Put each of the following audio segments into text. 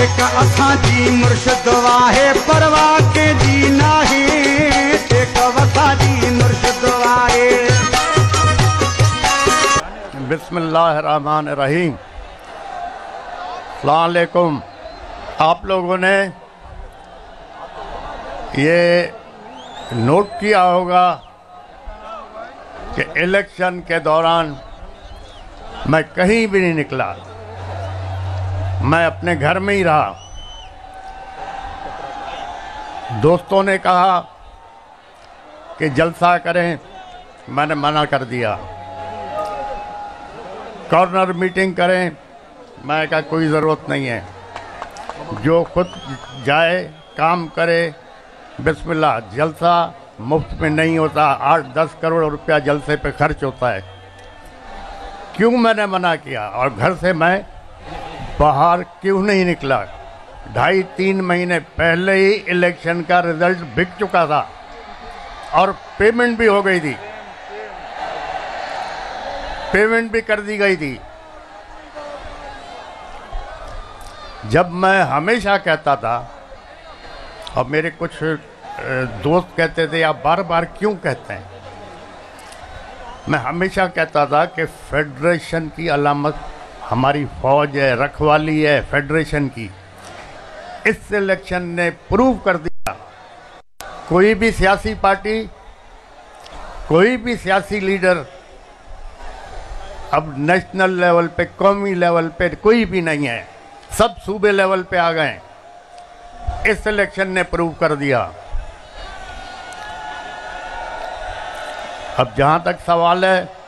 एक असां जी मुर्शिद वाहे परवाह के जी नाही, एक वसा जी मुर्शिद वाहे। बिस्मिल्लाहिर्रहमानिर्रहीम। अस्सलाम वालेकुम। आप लोगों ने ये नोट किया होगा कि इलेक्शन के दौरान मैं कहीं भी नहीं निकला, मैं अपने घर में ही रहा। दोस्तों ने कहा कि जलसा करें, मैंने मना कर दिया। कॉर्नर मीटिंग करें, मैं कहा कोई ज़रूरत नहीं है, जो खुद जाए काम करे बिस्मिल्लाह। जलसा मुफ्त में नहीं होता, 8-10 करोड़ रुपया जलसे पे खर्च होता है। क्यों मैंने मना किया और घर से मैं बाहर क्यों नहीं निकला? 2.5-3 महीने पहले ही इलेक्शन का रिजल्ट बिक चुका था और पेमेंट भी हो गई थी, पेमेंट भी कर दी गई थी। जब मैं हमेशा कहता था, और मेरे कुछ दोस्त कहते थे आप बार बार क्यों कहते हैं, मैं हमेशा कहता था कि फेडरेशन की अलामत हमारी फौज है, रखवाली है फेडरेशन की। इस इलेक्शन ने प्रूव कर दिया, कोई भी सियासी पार्टी, कोई भी सियासी लीडर अब नेशनल लेवल पे, कौमी लेवल पे कोई भी नहीं है, सब सूबे लेवल पे आ गए। इस इलेक्शन ने प्रूव कर दिया। अब जहां तक सवाल है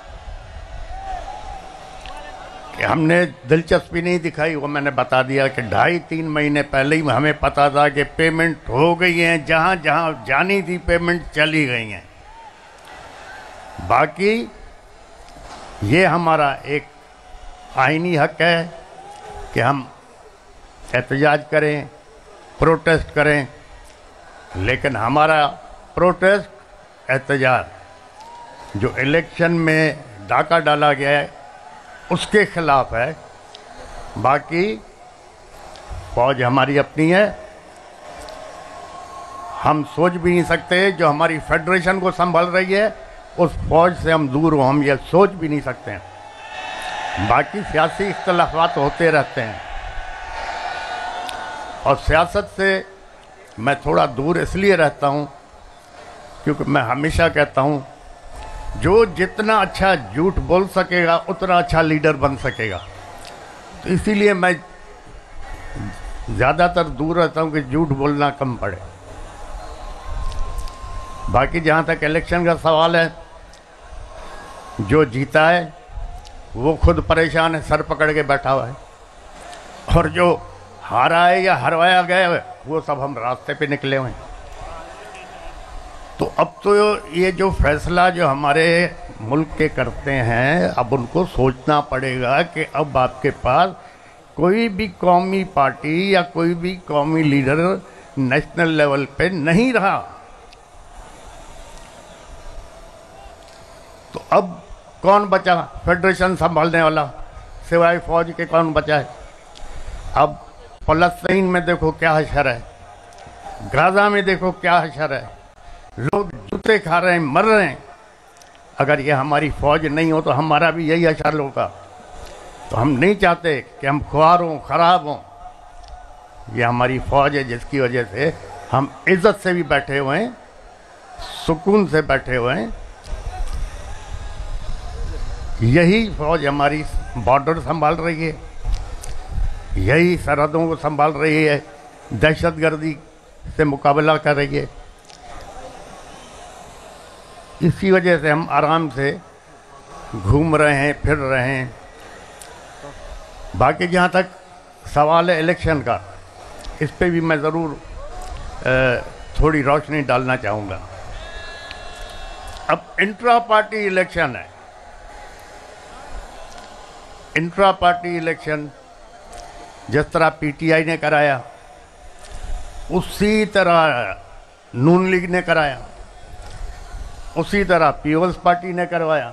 कि हमने दिलचस्पी नहीं दिखाई, वो मैंने बता दिया कि 2.5-3 महीने पहले ही हमें पता था कि पेमेंट हो गई है, जहां जहां जानी थी पेमेंट चली गई हैं। बाकी ये हमारा एक आईनी हक है कि हम एहतजाज करें, प्रोटेस्ट करें, लेकिन हमारा प्रोटेस्ट, एहतजाज जो इलेक्शन में डाका डाला गया है उसके खिलाफ है। बाकी फौज हमारी अपनी है, हम सोच भी नहीं सकते जो हमारी फेडरेशन को संभाल रही है उस फौज से हम दूर हो, हम ये सोच भी नहीं सकते हैं। बाकी सियासी इख्तलाफात होते रहते हैं और सियासत से मैं थोड़ा दूर इसलिए रहता हूँ क्योंकि मैं हमेशा कहता हूँ जो जितना अच्छा झूठ बोल सकेगा उतना अच्छा लीडर बन सकेगा। तो इसीलिए मैं ज़्यादातर दूर रहता हूँ कि झूठ बोलना कम पड़े। बाकी जहाँ तक इलेक्शन का सवाल है, जो जीता है वो खुद परेशान है, सर पकड़ के बैठा हुआ है, और जो हारा है या हरवाया गया है वो सब हम रास्ते पे निकले हुए हैं। तो अब तो ये जो फैसला जो हमारे मुल्क के करते हैं, अब उनको सोचना पड़ेगा कि अब आपके पास कोई भी कौमी पार्टी या कोई भी कौमी लीडर नेशनल लेवल पे नहीं रहा। तो अब कौन बचा फेडरेशन संभालने वाला? सिवाय फौज के कौन बचा है? अब फलस्तीन में देखो क्या हशर है, गाजा में देखो क्या हशर है, लोग जूते खा रहे हैं, मर रहे हैं। अगर ये हमारी फौज नहीं हो तो हमारा भी यही हशर होगा। तो हम नहीं चाहते कि हम खुआर हों, खराब हों। ये हमारी फौज है जिसकी वजह से हम इज्जत से भी बैठे हुए हैं, सुकून से बैठे हुए हैं। यही फौज हमारी बॉर्डर संभाल रही है, यही सरहदों को संभाल रही है, दहशतगर्दी से मुकाबला कर रही है। इसी वजह से हम आराम से घूम रहे हैं, फिर रहे हैं। बाकी जहाँ तक सवाल है इलेक्शन का, इस पे भी मैं ज़रूर थोड़ी रोशनी डालना चाहूँगा। अब इंट्रा पार्टी इलेक्शन है। इंट्रा पार्टी इलेक्शन जिस तरह पीटीआई ने कराया उसी तरह नून लीग ने कराया, उसी तरह पीपल्स पार्टी ने करवाया,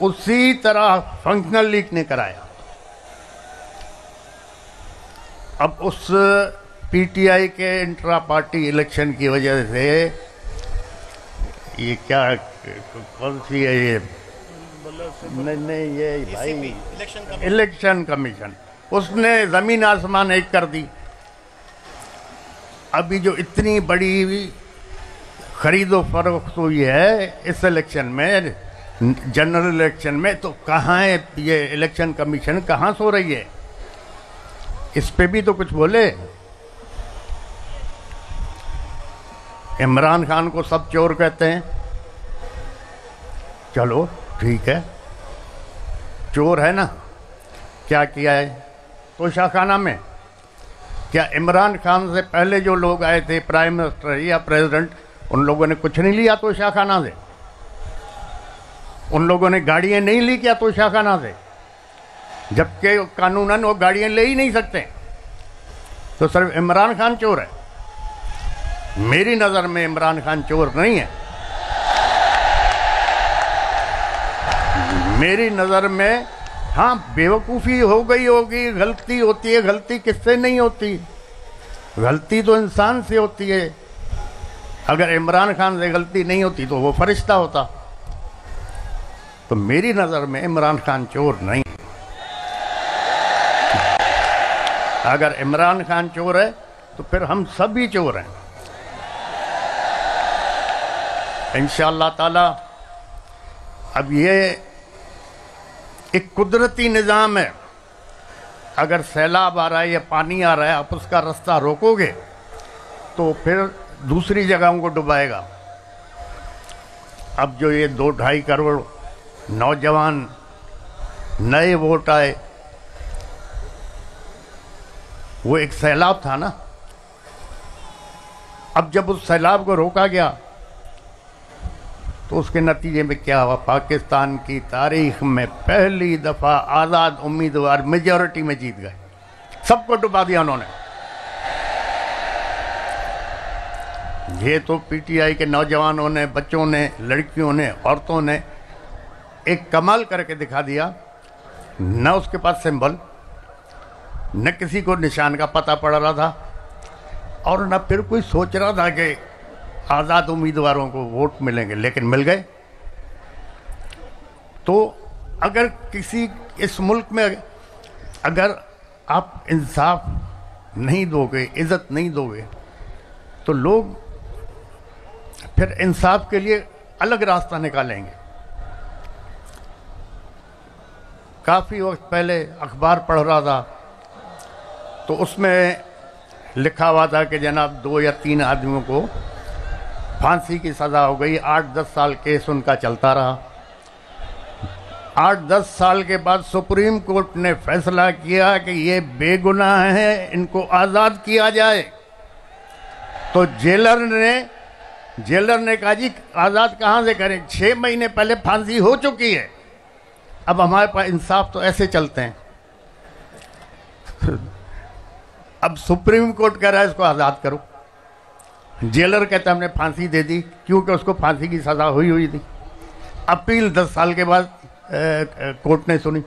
उसी तरह फंक्शनल लीग ने कराया। अब उस पीटीआई के इंट्रा पार्टी इलेक्शन की वजह से ये क्या कौन सी है ये नहीं ये भाई इलेक्शन कमीशन, उसने जमीन आसमान एक कर दी। अभी जो इतनी बड़ी खरीदो फरोख्त हुई है इस इलेक्शन में, जनरल इलेक्शन में, तो कहाँ है ये इलेक्शन कमीशन, कहाँ सो रही है? इस पे भी तो कुछ बोले। इमरान खान को सब चोर कहते हैं, चलो ठीक है, चोर है ना। क्या किया है तोशाखाना में? क्या इमरान खान से पहले जो लोग आए थे, प्राइम मिनिस्टर या प्रेसिडेंट, उन लोगों ने कुछ नहीं लिया तोशाखाना से? उन लोगों ने गाड़ियां नहीं ली क्या तोशाखाना से? जबकि कानूनन वो गाड़ियां ले ही नहीं सकते। तो सिर्फ इमरान खान चोर है? मेरी नज़र में इमरान खान चोर नहीं है। मेरी नज़र में हाँ बेवकूफ़ी हो गई होगी, गलती होती है। गलती किससे नहीं होती? गलती तो इंसान से होती है। अगर इमरान खान से गलती नहीं होती तो वो फरिश्ता होता। तो मेरी नज़र में इमरान खान चोर नहीं। अगर इमरान खान चोर है तो फिर हम सभी चोर हैं। इंशाअल्लाह ताला अब ये एक कुदरती निज़ाम है। अगर सैलाब आ रहा है या पानी आ रहा है, आप उसका रास्ता रोकोगे तो फिर दूसरी जगहों को डुबाएगा। अब जो ये 2-2.5 करोड़ नौजवान नए वोट आए, वो एक सैलाब था ना। अब जब उस सैलाब को रोका गया तो उसके नतीजे में क्या हुआ? पाकिस्तान की तारीख में पहली दफ़ा आज़ाद उम्मीदवार मेजॉरिटी में जीत गए। सबको डुबा दिया उन्होंने। ये तो पीटीआई के नौजवानों ने, बच्चों ने, लड़कियों ने, औरतों ने एक कमाल करके दिखा दिया। न उसके पास सिंबल, न किसी को निशान का पता पड़ रहा था, और न फिर कोई सोच रहा था कि आज़ाद उम्मीदवारों को वोट मिलेंगे, लेकिन मिल गए। तो अगर किसी इस मुल्क में अगर आप इंसाफ नहीं दोगे, इज़्ज़त नहीं दोगे, तो लोग फिर इंसाफ के लिए अलग रास्ता निकालेंगे। काफ़ी वक्त पहले अखबार पढ़ रहा था तो उसमें लिखा हुआ था कि जनाब 2 या 3 आदमियों को फांसी की सज़ा हो गई। 8-10 साल केस उनका चलता रहा। 8-10 साल के बाद सुप्रीम कोर्ट ने फैसला किया कि ये बेगुनाह हैं, इनको आज़ाद किया जाए। तो जेलर ने कहा जी आज़ाद कहाँ से करें, 6 महीने पहले फांसी हो चुकी है। अब हमारे पास इंसाफ तो ऐसे चलते हैं। अब सुप्रीम कोर्ट कह रहा है इसको आज़ाद करो, जेलर कहता हमने फांसी दे दी क्योंकि उसको फांसी की सज़ा हुई थी। अपील 10 साल के बाद कोर्ट ने सुनी।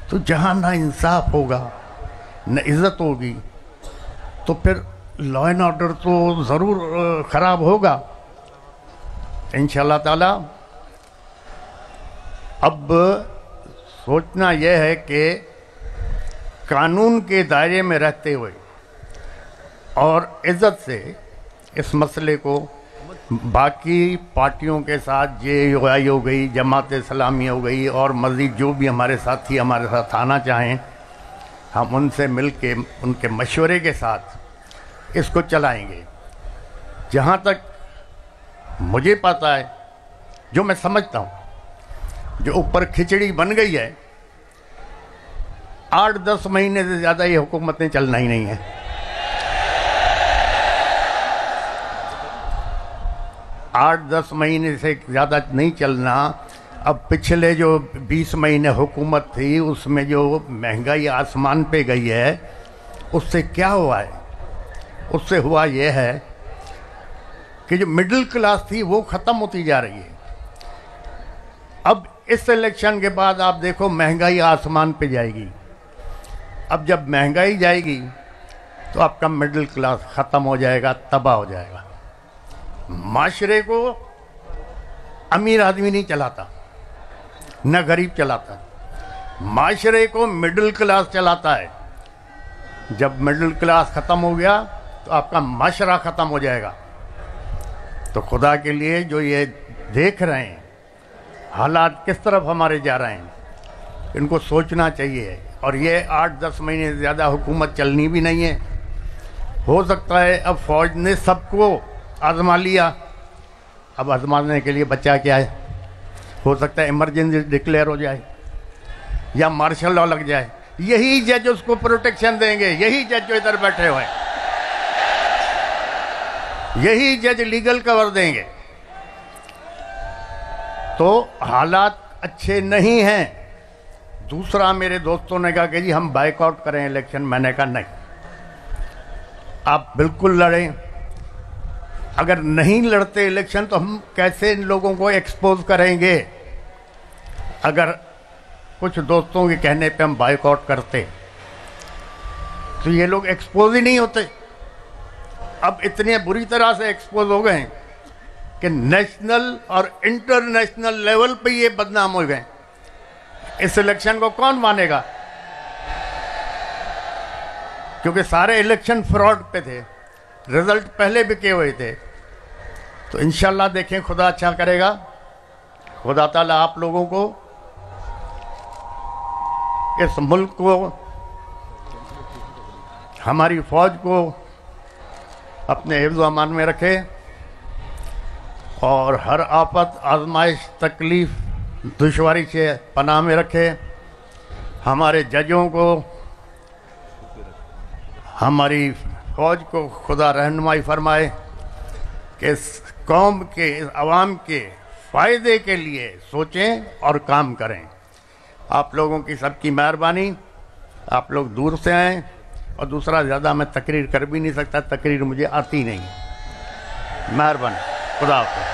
तो जहाँ ना इंसाफ होगा, न इज़्ज़त होगी, तो फिर लॉ एंड ऑर्डर तो ज़रूर ख़राब होगा। इंशाअल्लाह ताला अब सोचना यह है कि कानून के दायरे में रहते हुए और इज़्ज़त से इस मसले को बाकी पार्टियों के साथ JUI हो गई, जमात इस्लामी हो गई, और मज़ीद जो भी हमारे साथी हमारे साथ आना चाहें, हम उनसे मिल के उनके मशवरे के साथ इसको चलाएंगे। जहाँ तक मुझे पता है, जो मैं समझता हूँ, जो ऊपर खिचड़ी बन गई है, 8-10 महीने से ज़्यादा ये हुकूमतें चलना ही नहीं है। 8-10 महीने से ज़्यादा नहीं चलना। अब पिछले जो 20 महीने हुकूमत थी उसमें जो महंगाई आसमान पे गई है, उससे क्या हुआ है? उससे हुआ ये है कि जो मिडिल क्लास थी वो ख़त्म होती जा रही है। अब इस इलेक्शन के बाद आप देखो महंगाई आसमान पे जाएगी। अब जब महंगाई जाएगी तो आपका मिडिल क्लास ख़त्म हो जाएगा, तबाह हो जाएगा। माशरे को अमीर आदमी नहीं चलाता, न गरीब चलाता, माशरे को मिडिल क्लास चलाता है। जब मिडिल क्लास ख़त्म हो गया तो आपका माशरा ख़त्म हो जाएगा। तो खुदा के लिए जो ये देख रहे हैं हालात किस तरफ हमारे जा रहे हैं, इनको सोचना चाहिए। और ये 8-10 महीने से ज़्यादा हुकूमत चलनी भी नहीं है। हो सकता है अब फौज ने सबको आजमा लिया, अब आजमाने के लिए बचा क्या है, हो सकता है इमरजेंसी डिक्लेयर हो जाए या मार्शल लॉ लग जाए। यही जज उसको प्रोटेक्शन देंगे, यही जज जो इधर बैठे हुए हैं, यही जज लीगल कवर देंगे। तो हालात अच्छे नहीं हैं। दूसरा, मेरे दोस्तों ने कहा कि जी हम बाइकआउट करें इलेक्शन। मैंने कहा नहीं, आप बिल्कुल लड़ें। अगर नहीं लड़ते इलेक्शन तो हम कैसे इन लोगों को एक्सपोज करेंगे? अगर कुछ दोस्तों के कहने पे हम बाइकआउट करते तो ये लोग एक्सपोज ही नहीं होते। अब इतने बुरी तरह से एक्सपोज हो गए कि नेशनल और इंटरनेशनल लेवल पे ये बदनाम हो गए। इस इलेक्शन को कौन मानेगा? क्योंकि सारे इलेक्शन फ्रॉड पे थे, रिजल्ट पहले बिके हुए थे। तो इंशाल्लाह देखें, खुदा अच्छा करेगा। खुदा ताला आप लोगों को, इस मुल्क को, हमारी फौज को अपने हिफ्ज़ अमान में रखे और हर आफत, आजमाइश, तकलीफ़, दुश्वारी से पनाह में रखे। हमारे जजों को, हमारी फौज को खुदा रहनुमाई फरमाए कि इस कौम के, इस आवाम के फ़ायदे के लिए सोचें और काम करें। आप लोगों की सबकी मेहरबानी। आप लोग दूर से आए, और दूसरा, ज़्यादा मैं तकरीर कर भी नहीं सकता, तकरीर मुझे आती नहीं। मेहरबानी, खुदा हाफ़िज़।